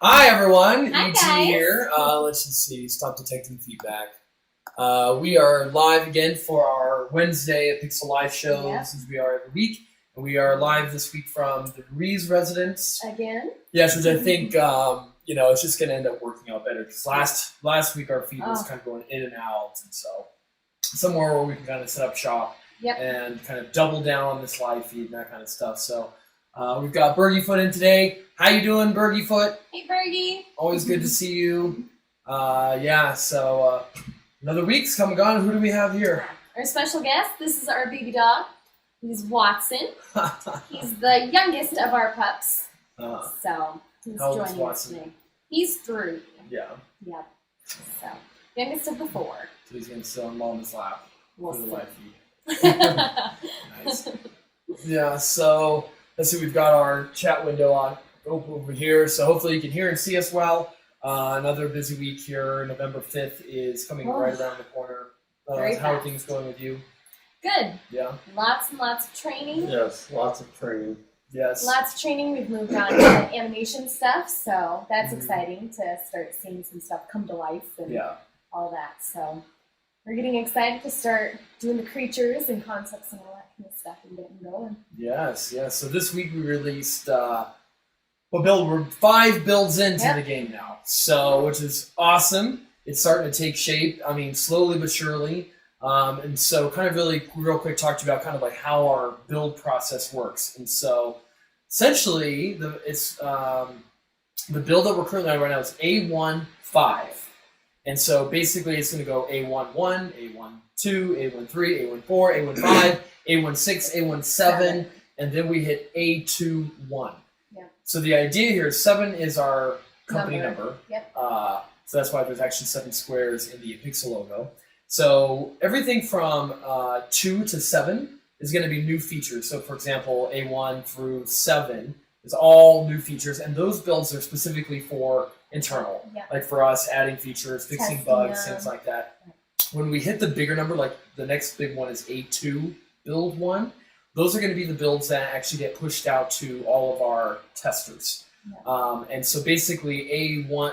Hi everyone, Hi, ET guys. here. Let's just see, stop detecting feedback. We are live again for our Wednesday apixal live show, Yep. as we are every week. And we are live this week from the Rees residence. Again? Yes, which I think, it's just going to end up working out better. Because last week our feed was kind of going in and out. And so somewhere where we can kind of set up shop and kind of double down on this live feed and that kind of stuff. So we've got Bergiefoot in today. How you doing, Bergiefoot? Hey, Bergie. Always good to see you. So another week's come and gone. Who do we have here? Our special guest, this is our baby dog. He's Watson. He's the youngest of our pups. So he's How old is joining us Watson? today. He's 3. Yeah. Yep. So, youngest of the 4. So he's going to sit on Mama's lap We'll for the see. live feed. Nice. Yeah, so let's see. We've got our chat window on over here. So hopefully you can hear and see us well. Another busy week here. November 5th is coming right around the corner. Very how are fast. things going with you? Good. Yeah. Lots and lots of training. Yes, lots of training. Yes. Lots of training. We've moved on to animation stuff, so that's exciting to start seeing some stuff come to life and all that. So we're getting excited to start doing the creatures and concepts and all that kind of stuff and getting going. Yes. So this week we released we're 5 builds into the game now. So which is awesome. It's starting to take shape. I mean, slowly but surely. And so kind of really real quick talk to you about kind of like how our build process works. And so essentially the build that we're currently on right now is A1-5. And so basically it's going to go A1-1, A1-2, A1-3, A1-4, A1-5, A1-6, A1-7, and then we hit A2-1. Yeah. So the idea here is 7 is our company number. Yep. So that's why there's actually 7 squares in the apixal logo. So everything from 2 to 7 is going to be new features. So for example, A1 through 7 is all new features, and those builds are specifically for internal. Yeah. Like for us, adding features, fixing Testing bugs, them. things like that. When we hit the bigger number, like the next big one is A2 build 1, those are going to be the builds that actually get pushed out to all of our testers. Yeah. And so basically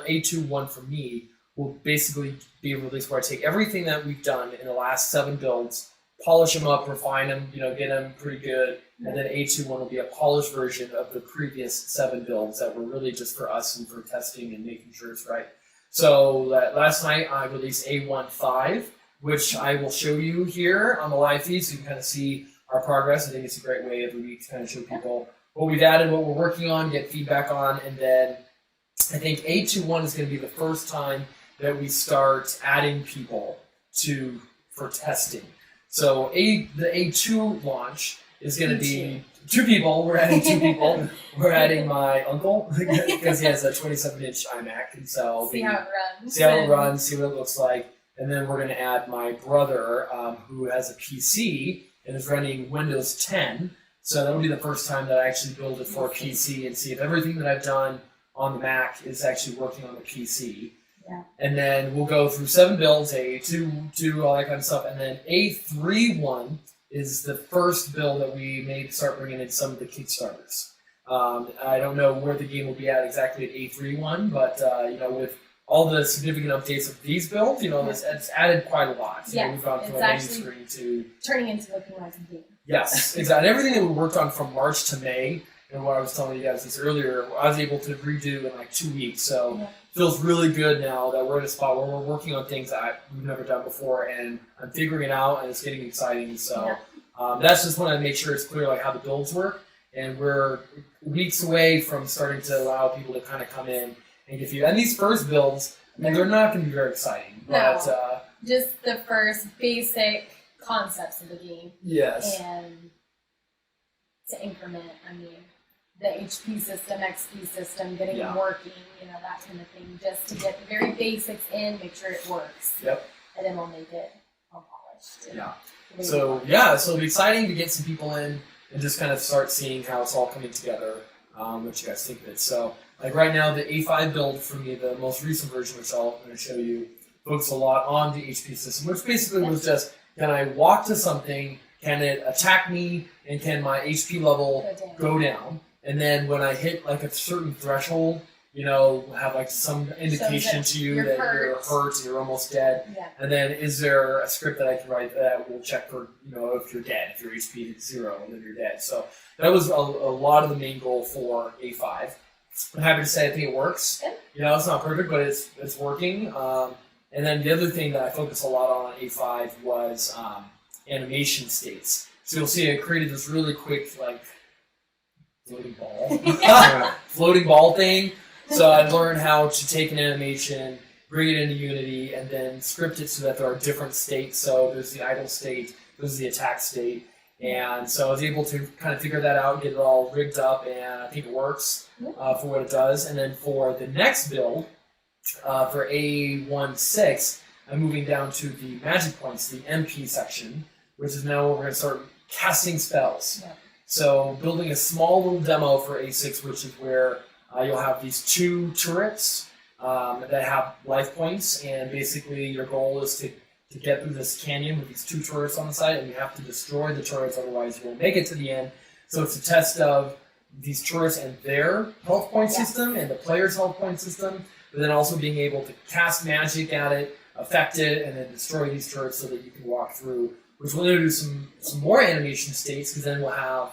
A2-1 for me will basically be a release where I take everything that we've done in the last 7 builds, polish them up, refine them, get them pretty good, and then A2-1 will be a polished version of the previous 7 builds that were really just for us and for testing and making sure it's right. So last night I released A1-5, which I will show you here on the live feed so you can kind of see our progress. I think it's a great way every week to kind of show people what we've added, what we're working on, get feedback on, and then I think A2-1 is going to be the first time that we start adding people for testing. So the A2 launch is going to be 2 people. We're adding 2 people. We're adding my uncle because he has a 27-inch iMac, and so See how it runs. see how it runs, see what it looks like, and then we're going to add my brother who has a PC and is running Windows 10. So that'll be the first time that I actually build it for a PC and see if everything that I've done on the Mac is actually working on the PC. Yeah. And then we'll go through 7 builds, A2, all that kind of stuff. And then A3-1 is the first build that we may start bringing in some of the Kickstarters. I don't know where the game will be at exactly at A3-1, but with all the significant updates of these builds, it's added quite a lot. So we've gone from a main screen to turning into looking like a game. Yes, exactly. Everything that we worked on from March to May, and what I was telling you guys this earlier, I was able to redo in like 2 weeks. So it feels really good now that we're in a spot where we're working on things that we've never done before, and I'm figuring it out, and it's getting exciting. So that's just want to make sure it's clear like how the builds work, and we're weeks away from starting to allow people to kind of come in and get feedback. And these first builds, I mean, they're not going to be very exciting, but just the first basic concepts of the game. Yes. And to increment, the HP system, XP system, getting them working, that kind of thing, just to get the very basics in, make sure it works. Yep. And then we'll make it all polished. Yeah. So it'll be exciting to get some people in and just kind of start seeing how it's all coming together, what you guys think of it. So like right now, the A5 build for me, the most recent version, which I'm going to show you, focused a lot on the HP system, which basically was just, can I walk to something, can it attack me, and can my HP level go down? And then when I hit like a certain threshold, have like some indication that to you you're that hurt. you're hurt, you're almost dead. Yeah. And then is there a script that I can write that will check for, if you're dead, if your HP is 0, then you're dead. So that was a lot of the main goal for A5. I'm happy to say I think it works. Good. It's not perfect, but it's working. And then the other thing that I focused a lot on A5 was animation states. So you'll see I created this really quick, like, floating ball thing. So I learned how to take an animation, bring it into Unity, and then script it so that there are different states. So there's the idle state, there's the attack state. And so I was able to kind of figure that out, get it all rigged up, and I think it works for what it does. And then for the next build, for A16, I'm moving down to the magic points, the MP section, which is now where we're going to start casting spells. Yeah. So building a small little demo for A6, which is where you'll have these 2 turrets that have life points, and basically your goal is to get through this canyon with these 2 turrets on the side, and you have to destroy the turrets, otherwise you won't make it to the end. So it's a test of these turrets and their health point system and the player's health point system, but then also being able to cast magic at it, affect it, and then destroy these turrets so that you can walk through, which will introduce some more animation states, because then we'll have,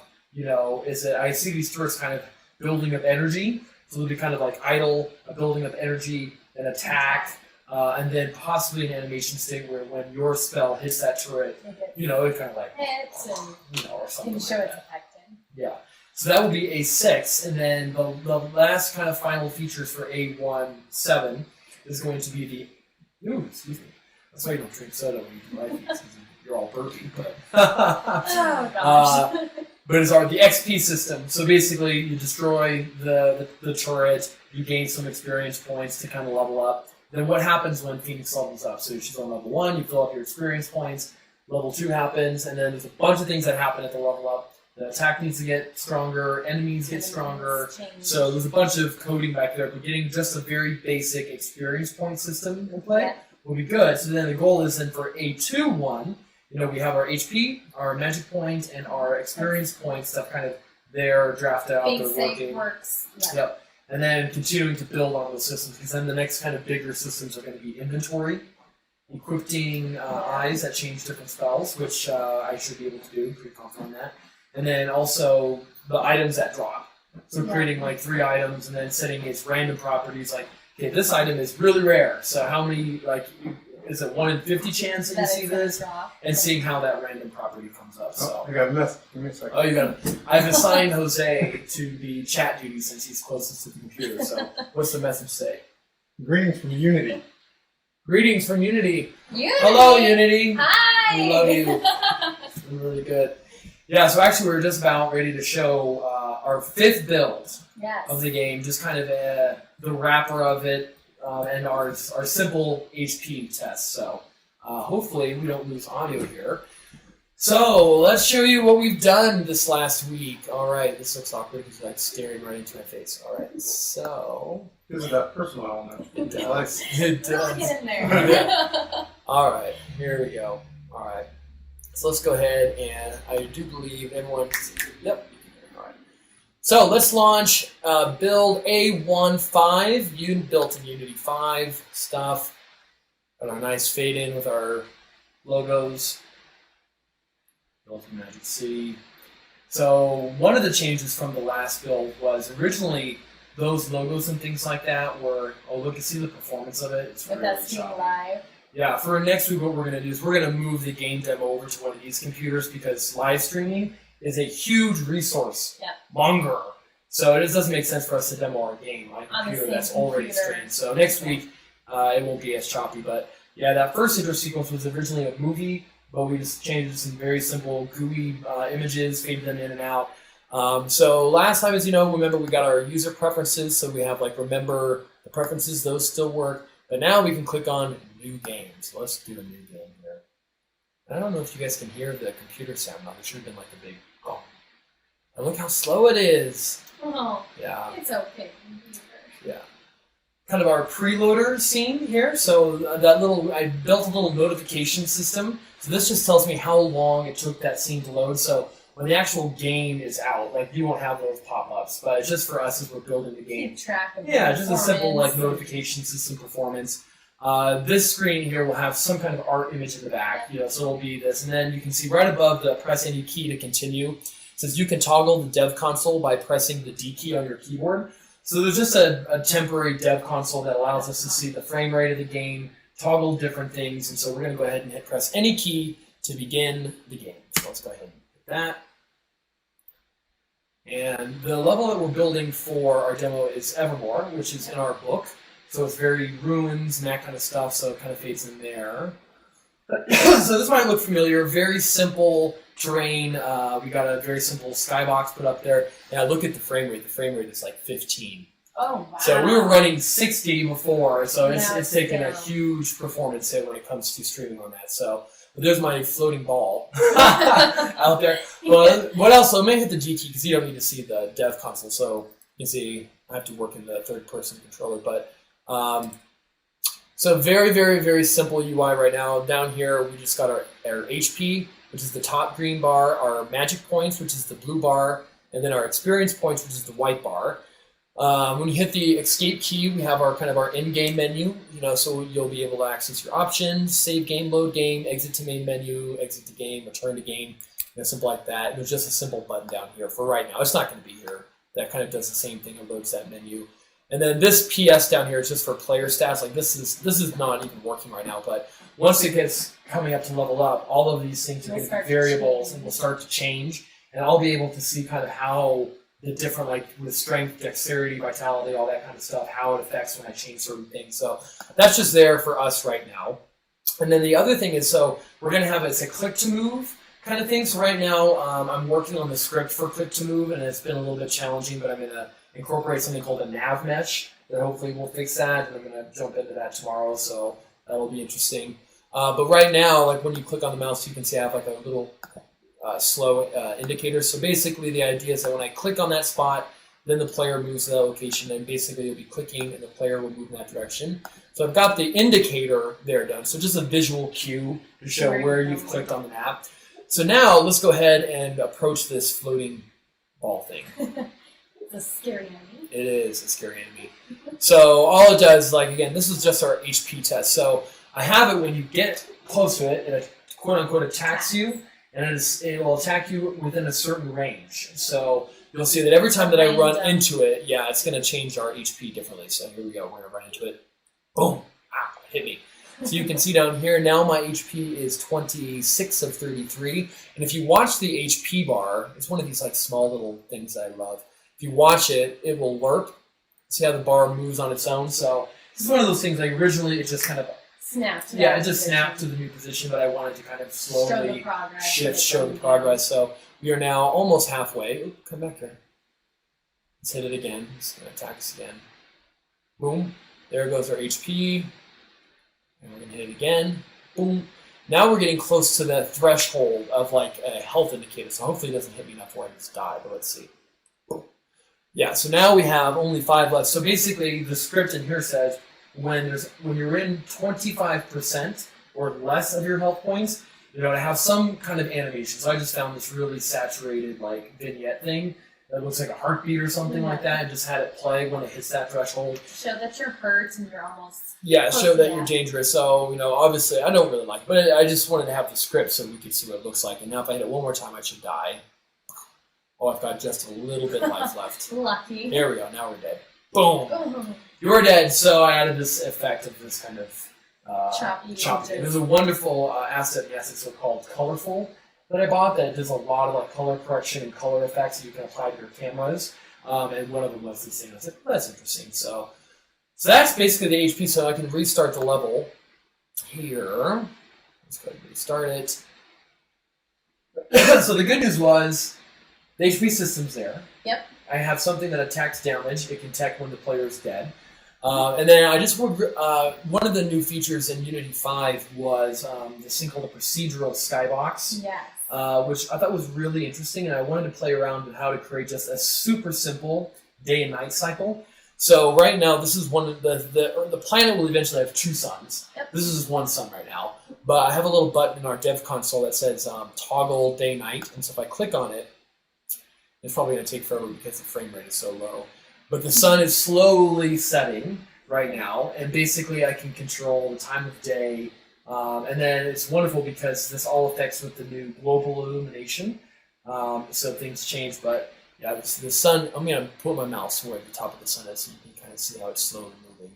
I see these turrets kind of building up energy, so they'll be kind of like idle, building up energy, and attack, and then possibly an animation state where when your spell hits that turret, it kind of like hits and or something can show like its that. affecting. Yeah. So that will be A6, and then the last kind of final features for A17 is going to be the. Ooh, excuse me. That's why you don't drink soda when you do live feeds, because you're all burpy. But oh gosh. but it's the XP system. So basically, you destroy the turret, you gain some experience points to kind of level up. Then what happens when Phoenix levels up? So she's on level 1, you fill up your experience points. Level 2 happens, and then there's a bunch of things that happen at the level up. The attack needs to get stronger, enemies get stronger. So there's a bunch of coding back there, but getting just a very basic experience point system in play will be good. So then the goal is then for A21, we have our HP, our magic point, and our experience point stuff kind of there, drafted out, they're working. Works. Yeah. Yep. And then continuing to build on those systems, because then the next kind of bigger systems are going to be inventory, equipping eyes that change different spells, which I should be able to do, pretty confident on that. And then also the items that drop. So creating like 3 items and then setting its random properties like, okay, this item is really rare. So how many, is it 1 in 50 chance that you see this? And seeing how that random property comes up. So I got a message. Give me a second. Oh, you got it. I've assigned Jose to the chat duty since he's closest to the computer. So what's the message say? Greetings from Unity. Greetings from Unity. Unity. Hello, Unity. Hi. We love you. It's been really good. Yeah, so actually we're just about ready to show our 5th build of the game, just kind of the wrapper of it, and our simple HP test. So hopefully we don't lose audio here. So let's show you what we've done this last week. All right, this looks awkward because like staring right into my face. All right, so This is that personal element. it does. It does. Get in there. All right, here we go. All right. So let's go ahead, and I do believe everyone can see. Yep. All right. So let's launch build A15, built in Unity 5 stuff. Got our nice fade in with our logos. Built in Magic City. So one of the changes from the last build was originally those logos and things like that were, look and see the performance of it. It's With really us being choppy. live. Yeah, for next week, what we're going to do is we're going to move the game demo over to one of these computers because live streaming is a huge resource monger. So it just doesn't make sense for us to demo our game on a computer that's already streamed. So next week, it won't be as choppy. But yeah, that first intro sequence was originally a movie, but we just changed some very simple GUI images, faded them in and out. So last time, as you know, remember we got our user preferences. So we have remember the preferences, those still work. But now we can click on new game. So let's do a new game here. I don't know if you guys can hear the computer sound now. There should have been a big oh. And look how slow it is. Oh, yeah. It's okay. Yeah. Kind of our preloader scene here. So I built a little notification system. So this just tells me how long it took that scene to load. So when the actual game is out, like you won't have those pop-ups, but it's just for us as we're building the game. Keep track of Yeah, the just a simple like performance. notification system performance. This screen here will have some kind of art image in the back, so it'll be this, and then you can see right above the press any key to continue. It says you can toggle the dev console by pressing the D key on your keyboard. So there's just a temporary dev console that allows us to see the frame rate of the game, toggle different things, and so we're going to go ahead and press any key to begin the game. So let's go ahead and hit that. And the level that we're building for our demo is Evermore, which is in our book. So it's very ruins and that kind of stuff, so it kind of fades in there. So this might look familiar. Very simple terrain. We got a very simple skybox put up there. Yeah, look at the frame rate. The frame rate is like 15. Oh, wow. So we were running 60 before, so Now it's taken a down. huge performance hit when it comes to streaming on that. So but there's my floating ball out there. Well, what else? So let me hit the G key because you don't need to see the dev console. So you can see I have to work in the third-person controller, but so very, very, very simple UI right now. Down here, we just got our HP, which is the top green bar, our magic points, which is the blue bar, and then our experience points, which is the white bar. When you hit the escape key, we have our kind of our in-game menu. So you'll be able to access your options, save game, load game, exit to main menu, exit to game, return to game, something like that. And there's just a simple button down here for right now. It's not going to be here. That kind of does the same thing and loads that menu. And then this PS down here is just for player stats. Like this is not even working right now, but once it gets coming up to level up, all of these things are going to be variables and will start to change. And I'll be able to see kind of how the different, like with strength, dexterity, vitality, all that kind of stuff, how it affects when I change certain things. So that's just there for us right now. And then the other thing is, so we're going to have it's a click to move kind of thing. So right now I'm working on the script for click to move, and it's been a little bit challenging, but I'm going to incorporate something called a nav mesh that hopefully will fix that, and I'm going to jump into that tomorrow, so that'll be interesting. But right now, like when you click on the mouse, you can see I have like a little slow indicator. So basically the idea is that when I click on that spot, then the player moves to that location, and basically you'll be clicking and the player will move in that direction. So I've got the indicator there done, so just a visual cue to show where you've clicked on the map. So now let's go ahead and approach this floating ball thing. It's a scary enemy. It is a scary enemy. So all it does, like again, this is just our HP test. So I have it when you get close to it, it quote unquote attacks you, and it will attack you within a certain range. So you'll see that every time that I run into it, yeah, it's going to change our HP differently. So here we go. We're going to run into it. Boom! Ah, it hit me. So you can see down here, now my HP is 26 of 33. And if you watch the HP bar, it's one of these like small little things that I love. If you watch it, it will lerp. See how the bar moves on its own? So this is one of those things, like originally it just kind of snapped. Yeah, it just snapped to the new position, but I wanted to kind of slowly show the progress. So we are now almost halfway. Ooh, come back here. Let's hit it again. It's going to attack us again. Boom. There goes our HP. And we're going to hit it again. Boom. Now we're getting close to the threshold of like a health indicator. So hopefully it doesn't hit me enough where I just die, but let's see. Boom. Yeah, so now we have only 5 left. So basically the script in here says when you're in 25% or less of your health points, to have some kind of animation. So I just found this really saturated like vignette thing that looks like a heartbeat or something like that, and just had it play when it hits that threshold. Show that you're hurt and you're almost... Yeah, show that you're dangerous. So, obviously, I don't really like it, but I just wanted to have the script so we could see what it looks like. And now if I hit it one more time, I should die. Oh, I've got just a little bit of life left. Lucky. There we go, now we're dead. Boom! You're dead, so I added this effect of this kind of choppy. There's a wonderful asset in the asset so-called Colorful that I bought that does a lot of like color correction and color effects that you can apply to your cameras. And one of them was this thing. I was like, well, that's interesting. So that's basically the HP. So I can restart the level here. Let's go ahead and restart it. So the good news was the HP system's there. Yep. I have something that attacks damage. It can detect when the player is dead. And then I just one of the new features in Unity 5 was this thing called a procedural skybox. Yes. Which I thought was really interesting, and I wanted to play around with how to create just a super simple day and night cycle. So right now, this is one of the planet will eventually have 2 suns. Yep. This is 1 sun right now, But I have a little button in our dev console that says toggle day night, and so if I click on it, it's probably going to take forever because the frame rate is so low. But the sun is slowly setting right now, and basically I can control the time of day. And then it's wonderful because this all affects with the new global illumination. So things change, but yeah, the sun, I'm going to put my mouse where the top of the sun is so you can kind of see how it's slowly moving.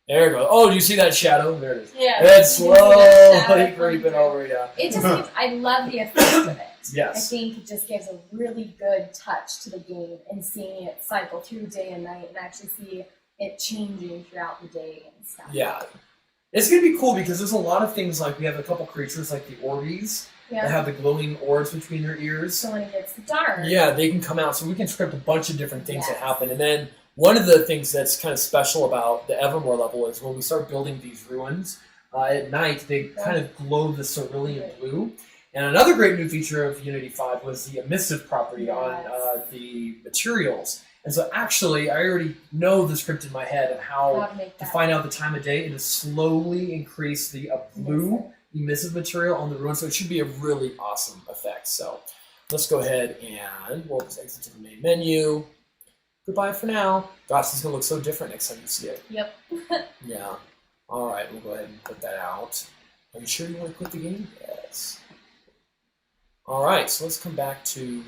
There it goes. Oh, do you see that shadow? There it is. Yeah. It's slowly creeping over, yeah. It just gives, I love the effect of it. Yes. I think it just gives a really good touch to the game and seeing it cycle through day and night and actually see it changing throughout the day and stuff. Yeah. It's going to be cool because there's a lot of things like we have a couple creatures like the Orbeez that have the glowing orbs between their ears. So when it gets dark. Yeah, they can come out. So we can script a bunch of different things that happen. And then one of the things that's kind of special about the Evermore level is when we start building these ruins, at night they kind of glow the cerulean blue. And another great new feature of Unity 5 was the emissive property on the materials. And so actually, I already know the script in my head of how to find out the time of day and to slowly increase the blue emissive material on the ruin. So it should be a really awesome effect. So let's go ahead and we'll just exit to the main menu. Goodbye for now. Gosh, this is going to look so different next time you see it. Yep. Yeah. All right, we'll go ahead and put that out. Are you sure you want to quit the game? Yes. All right, so let's come back to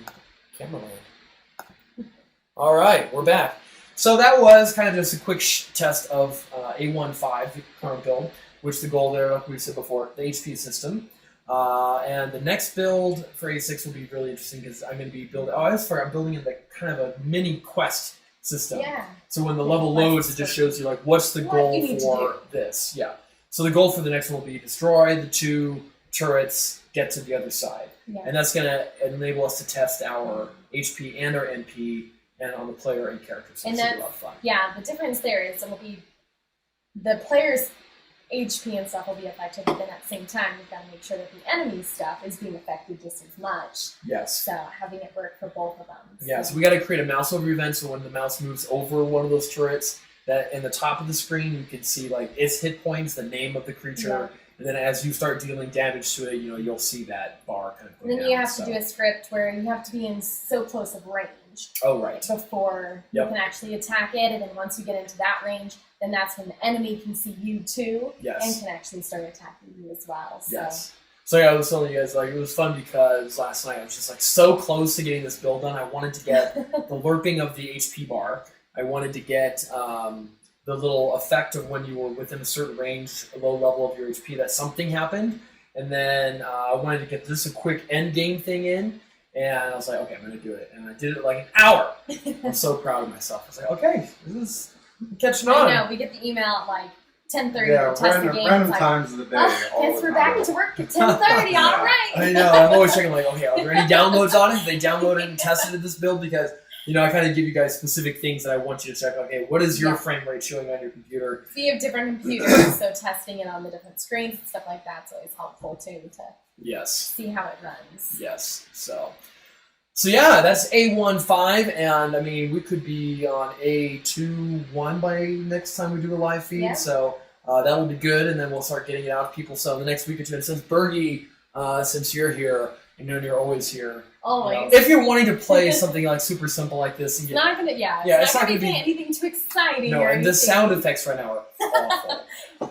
Cameraland. All right, we're back. So that was kind of just a quick test of A15, the current build, which the goal there, like we said before, the HP system. And the next build for A6 will be really interesting because I'm going to be building, I'm building in the kind of a mini quest system. Yeah. So when the level loads, it just shows you like what's the goal for this. Yeah. So the goal for the next one will be destroy the 2 turrets, get to the other side. Yeah. And that's going to enable us to test our HP and our NP and on the player and character. So it's going to be a lot of fun. Yeah, the difference there is it'll be the player's HP and stuff will be affected, but then at the same time, you've got to make sure that the enemy stuff is being affected just as much. Yes. So having it work for both of them. Yeah, so we got to create a mouse over event so when the mouse moves over one of those turrets, that in the top of the screen you can see like its hit points, the name of the creature, and then as you start dealing damage to it, you'll see that bar kind of go down. And then you have to do a script where you have to be in so close of range. Oh, right. Before you can actually attack it, and then once you get into that range, then that's when the enemy can see you too, and can actually start attacking you as well. So. Yes. So yeah, I was telling you guys, like, it was fun because last night I was just like so close to getting this build done. I wanted to get the lerping of the HP bar. I wanted to get the little effect of when you were within a certain range, a low level of your HP, that something happened. And then I wanted to get this a quick end game thing in. And I was like, okay, I'm going to do it. And I did it like an hour. I'm so proud of myself. I was like, okay, this is catching on. I know, we get the email at like 10:30 to test the game. Random times of the day. Guess we're back to work at 10:30, all right. I know, I'm always checking like, okay, are there any downloads on it? They downloaded and tested this build because, I kind of give you guys specific things that I want you to check. Okay, what is your frame rate showing on your computer? So you have different computers, so testing it on the different screens and stuff like that's always helpful too to see how it runs. Yes. So yeah, that's A15, and I mean we could be on A21 by next time we do a live feed. So that will be good, and then we'll start getting it out to people. So the next week or two, and since Bergie, since you're here, you're always here. Always. If you're wanting to play something like super simple like this, and it's not gonna it's not gonna be anything too exciting. No, and the sound effects right now are awful.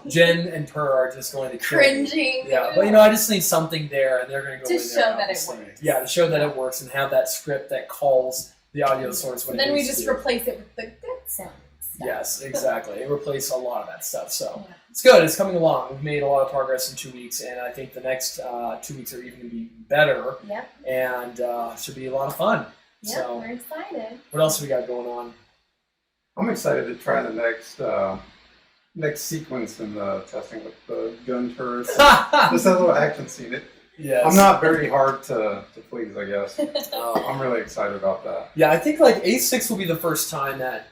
Jen and Per are just going to cringing. Yeah, but I just need something there, and they're going to go to in show there that it works. Yeah, to show that it works, and have that script that calls the audio source when then we just replace it with the good sound stuff. Yes, exactly. It replaces a lot of that stuff. So it's good. It's coming along. We've made a lot of progress in 2 weeks, and I think the next 2 weeks are even going to be better. Yep. And should be a lot of fun. Yep, so, we're excited. What else have we got going on? I'm excited to try the next sequence in the testing with the gun turrets. Just a little action scene. I'm not very hard to please, I guess. I'm really excited about that. Yeah, I think like A6 will be the first time that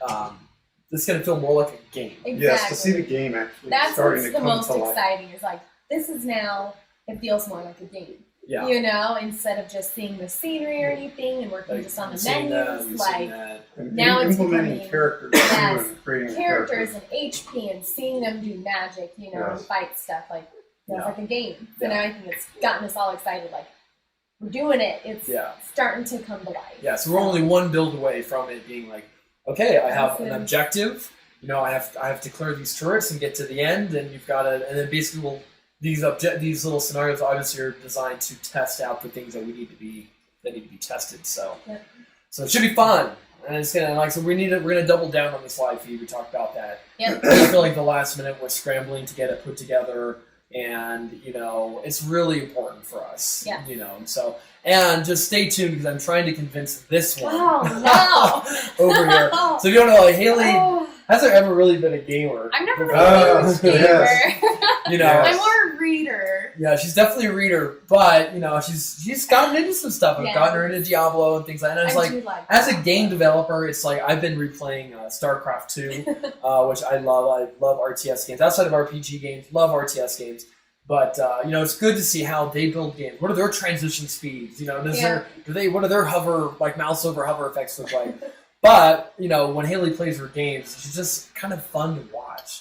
this is going to feel more like a game. Exactly. Yes, to see the game actually starting to come to life. That's what's the most exciting. Is like, this is now, it feels more like a game. Yeah. Instead of just seeing the scenery or anything and working just on the menus, and now it's implementing becoming characters too and creating characters and HP and seeing them do magic, and fight stuff. Like, feels like a game. So now I think it's gotten us all excited. Like, we're doing it. It's starting to come to life. Yeah, so we're only one build away from it being like, okay, I have an objective. You know, I have to clear these turrets and get to the end, and you've got to, and then basically these little scenarios obviously are designed to test out the things that need to be tested. So, so it should be fun. And it's gonna so we're gonna double down on this live feed. We talked about that. Yep. I feel like the last minute we're scrambling to get it put together, and it's really important for us. Yeah. And just stay tuned because I'm trying to convince this one over here. No. So if you don't know, Haley hasn't ever really been a gamer. I've never been a huge gamer. Yes. I'm more a reader. Yeah, she's definitely a reader, but she's gotten into some stuff. I've gotten her into Diablo and things like that. And it's like as a game developer, it's like I've been replaying StarCraft 2, which I love. I love RTS games. Outside of RPG games, love RTS games. But it's good to see how they build games. What are their transition speeds? What are their hover, like mouse over hover effects look like? But when Haley plays her games, she's just kind of fun to watch.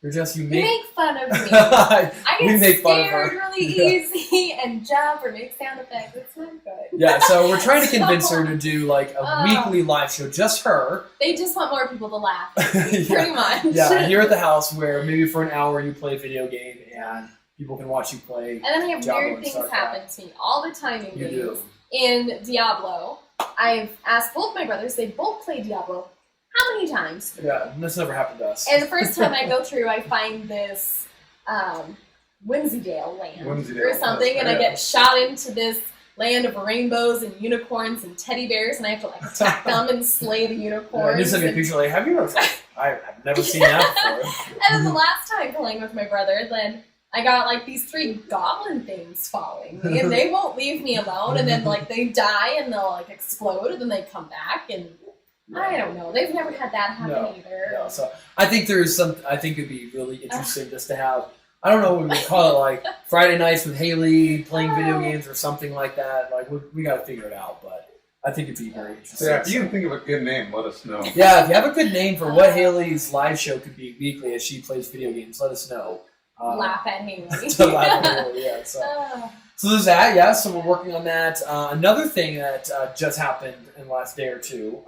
You make fun of me. I get scared really easy and jump or make sound effects. It's not good. Yeah, so we're trying to convince her to do like a weekly live show, just her. They just want more people to laugh. Pretty much. Yeah, here at the house where maybe for an hour you play a video game and people can watch you play. And then I have weird things happen to me all the time in games. In Diablo, I've asked both my brothers, they both play Diablo. How many times? Yeah, this never happened to us. And the first time I go through, I find this Whimsydale land or something, and I get shot into this land of rainbows and unicorns and teddy bears, and I have to attack them and slay the unicorns. You sent me a picture have you ever? I've never seen that before. And then the last time playing with my brother, then I got these 3 goblin things following me, and they won't leave me alone. And then they die and they'll explode, and then they come back, and I don't know. They've never had that happen either. No, so I think I think it'd be really interesting just to have. I don't know what we would call it, Friday nights with Haley playing video games or something like that. We got to figure it out, but I think it'd be very interesting. Yeah, if you can think of a good name, let us know. Yeah, if you have a good name for what Haley's live show could be weekly as she plays video games, let us know. Laugh at Haley. Laugh at Haley, yeah. So there's that, yeah. So we're working on that. Another thing that just happened in the last day or two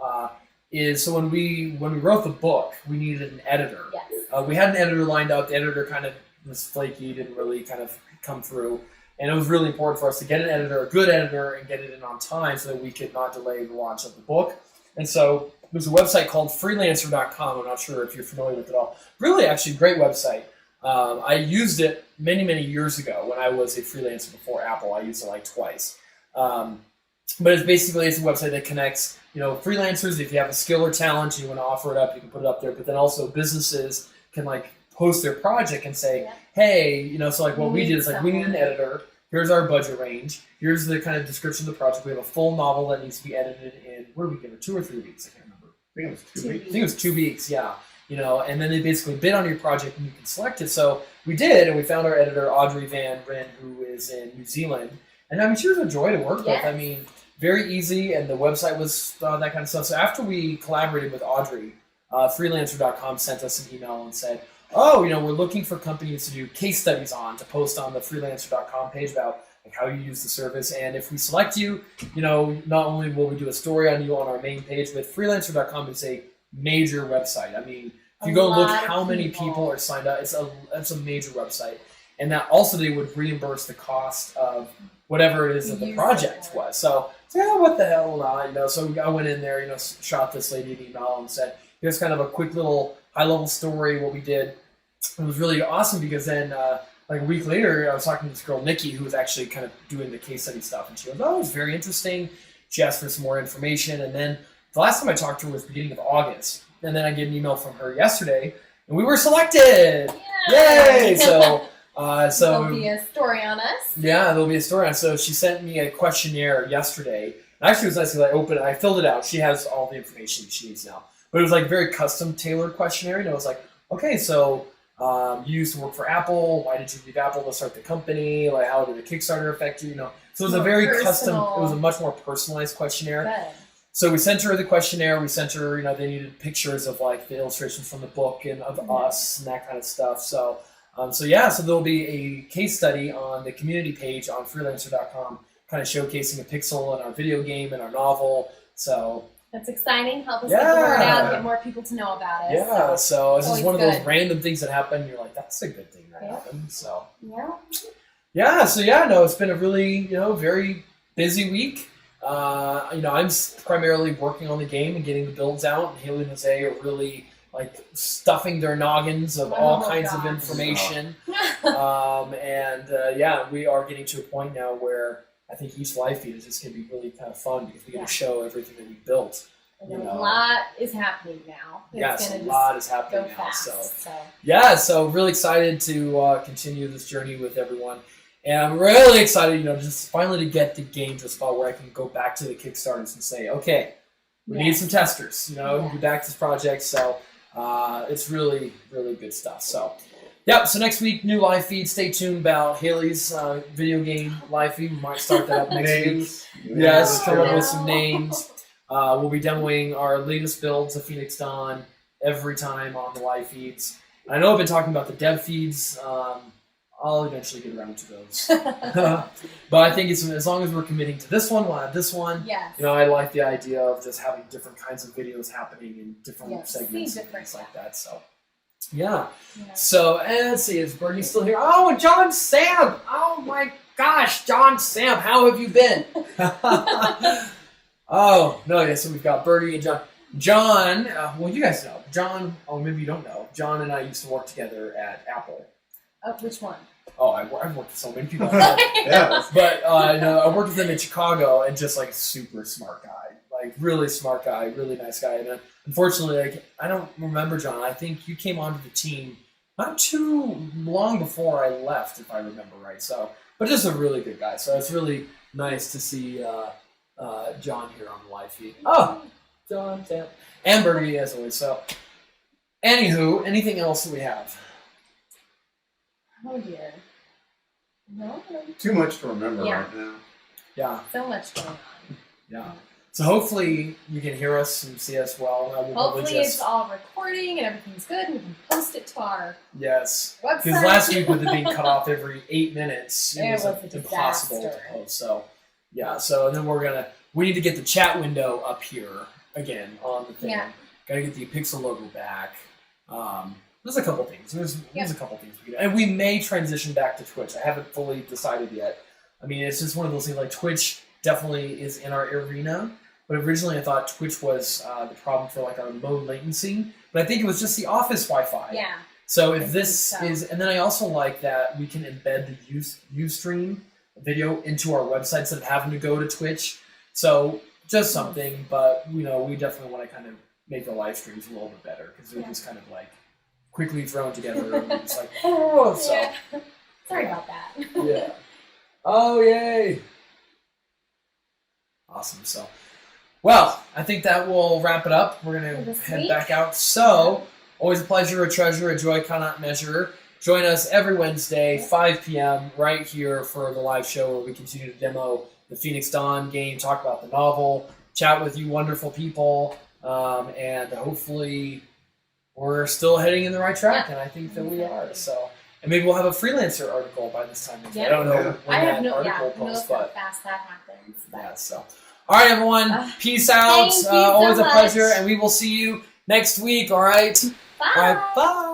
is when we wrote the book, we needed an editor. Yes. We had an editor lined up. The editor kind of was flaky, didn't really kind of come through. And it was really important for us to get an editor, a good editor, and get it in on time so that we could not delay the launch of the book. And so there's a website called freelancer.com. I'm not sure if you're familiar with it all. Really, actually, great website. I used it many, many years ago when I was a freelancer before Apple. I used it twice. But it's a website that connects, freelancers. If you have a skill or talent, you want to offer it up, you can put it up there. But then also businesses can post their project and say, hey, what we did is we need an editor. Here's our budget range. Here's the kind of description of the project. We have a full novel that needs to be edited in, what did we give it, 2 or 3 weeks? I can't remember. I think it was 2 weeks. I think it was 2 weeks, yeah. And then they basically bid on your project and you can select it. So we did, and we found our editor, Audrey Van Ryn, who is in New Zealand. And she was a joy to work with. Very easy, and the website was that kind of stuff. So after we collaborated with Audrey, freelancer.com sent us an email and said, we're looking for companies to do case studies to post on the freelancer.com page about how you use the service. And if we select you, not only will we do a story on you on our main page, but freelancer.com is a major website. If you go look how many people are signed up, it's a major website. And that also they would reimburse the cost of whatever it is that the project was. So what the hell not? So I went in there, shot this lady an email and said, here's kind of a quick little high-level story, what we did. It was really awesome because then a week later, I was talking to this girl, Nikki, who was actually kind of doing the case study stuff. And she goes, it was very interesting. She asked for some more information. And then the last time I talked to her was beginning of August. And then I get an email from her yesterday, and we were selected! Yay! So there'll be a story on us. Yeah, there'll be a story on us. So she sent me a questionnaire yesterday. Actually, it was nice because I opened it. I filled it out. She has all the information she needs now. But it was a very custom tailored questionnaire. It was okay, so you used to work for Apple. Why did you leave Apple to start the company? How did the Kickstarter affect you? So it was a very custom. It was a much more personalized questionnaire. Good. So we sent her the questionnaire. We sent her, they needed pictures of the illustrations from the book and of us and that kind of stuff. So So there'll be a case study on the community page on freelancer.com, kind of showcasing a pixel in our video game and our novel. So that's exciting. Help us get the word out, get more people to know about it. Yeah, so it's just one of those good. random things that happen. You're like, that's a good thing that happened. So yeah. It's been a really, very busy week. I'm primarily working on the game and getting the builds out. And Haley and Jose are really like stuffing their noggins of all kinds of information. We are getting to a point now where I think each live feed is just going to be really kind of fun because we get to show everything that we built. And a lot is happening now. A lot is happening now. Fast, so really excited to continue this journey with everyone. And I'm really excited, just finally to get the game to a spot where I can go back to the Kickstarters and say, okay, we need some testers, be back to this project. So it's really, really good stuff. So, so next week, new live feed. Stay tuned about Haley's video game live feed. We might start that up next week. Yes, come up with some names. We'll be demoing our latest builds of Phoenix Dawn every time on the live feeds. I know I've been talking about the dev feeds. I'll eventually get around to those. But I think as long as we're committing to this one, we'll have this one. Yes. I like the idea of just having different kinds of videos happening in different segments and things like that. So, So, let's see, is Bernie still here? Oh, John Sam! Oh my gosh, John Sam, how have you been? So we've got Bernie and John. John, you guys know. John, maybe you don't know. John and I used to work together at Apple. Which one? Oh, I've worked with so many people. But I worked with him in Chicago, and just like super smart guy, like really smart guy, really nice guy. And unfortunately, I don't remember John. I think you came onto the team not too long before I left, if I remember right. So, but just a really good guy. So it's really nice to see John here on the live feed. Oh, John, Sam, and Bernie as always. So, anywho, anything else that we have? Oh dear. No. Too much to remember right now. Yeah. So much going on. Yeah. So hopefully you can hear us and see us well. Hopefully it's all recording and everything's good and we can post it to our website. Because last week with it being cut off every 8 minutes, it was impossible to post. So and then we need to get the chat window up here again on the thing. Yeah. Gotta get the apixal logo back. There's a couple things. There's a couple things we can do. And we may transition back to Twitch. I haven't fully decided yet. I mean, it's just one of those things, like Twitch definitely is in our arena. But originally I thought Twitch was the problem for like our low latency. But I think it was just the office Wi-Fi. Yeah. So if this is, and then I also like that we can embed the Ustream video into our website instead of having to go to Twitch. So just something, but we definitely want to kind of make the live streams a little bit better because they're just kind of like quickly thrown together and it's like, Sorry about that. Yeah. Oh, yay. Awesome. So, I think that will wrap it up. We're going to head back out. So, always a pleasure, a treasure, a joy cannot measure. Join us every Wednesday, 5 p.m. right here for the live show where we continue to demo the Phoenix Dawn game, talk about the novel, chat with you wonderful people, and hopefully we're still heading in the right track, and I think that we are. So, and maybe we'll have a freelancer article by this time. I don't know when that article posts, but fast that happens. Yeah. So, all right, everyone. Peace out. Thank you always so a pleasure, much. and we will see you next week. All right. Bye. All right. Bye.